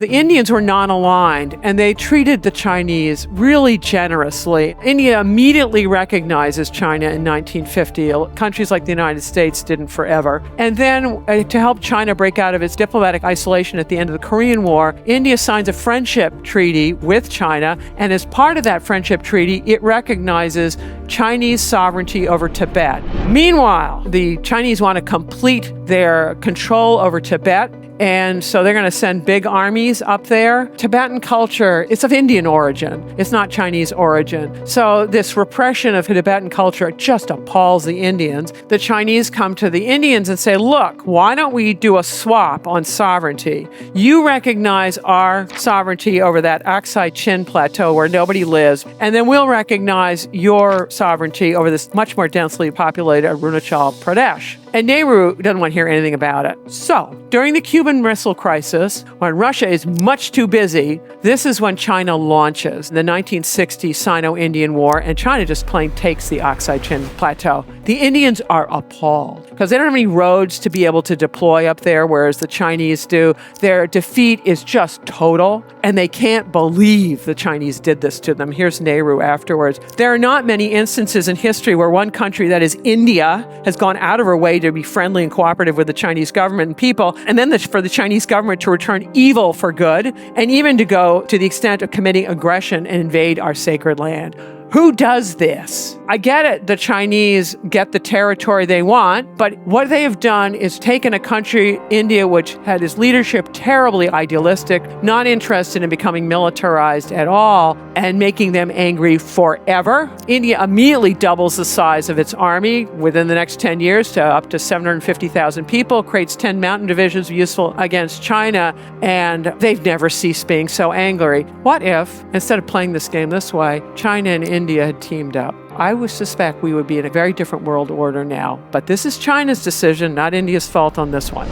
The Indians were non-aligned, and they treated the Chinese really generously. India immediately recognizes China in 1950. Countries like the United States didn't forever. And then to help China break out of its diplomatic isolation at the end of the Korean War, India signs a friendship treaty with China, and as part of that friendship treaty, it recognizes Chinese sovereignty over Tibet. Meanwhile, the Chinese want to complete their control over Tibet, and so they're going to send big armies up there. Tibetan culture, it's of Indian origin. It's not Chinese origin. So this repression of Tibetan culture just appalls the Indians. The Chinese come to the Indians and say, look, why don't we do a swap on sovereignty? You recognize our sovereignty over that Aksai Chin plateau where nobody lives, and then we'll recognize your sovereignty over this much more densely populated Arunachal Pradesh. And Nehru doesn't want to hear anything about it. So, during the Cuban Missile Crisis, when Russia is much too busy, this is when China launches the 1960 Sino-Indian War, and China just plain takes the Aksai Chin Plateau. The Indians are appalled because they don't have any roads to be able to deploy up there, whereas the Chinese do. Their defeat is just total, and they can't believe the Chinese did this to them. Here's Nehru afterwards. There are not many instances in history where one country, that is India, has gone out of her way to be friendly and cooperative with the Chinese government and people, and then for the Chinese government to return evil for good, and even to go to the extent of committing aggression and invade our sacred land. Who does this? I get it, the Chinese get the territory they want, but what they have done is taken a country, India, which had its leadership terribly idealistic, not interested in becoming militarized at all, and making them angry forever. India immediately doubles the size of its army within the next 10 years to up to 750,000 people, creates 10 mountain divisions useful against China, and they've never ceased being so angry. What if, instead of playing this game this way, China and India had teamed up? I would suspect we would be in a very different world order now. But this is China's decision, not India's fault on this one.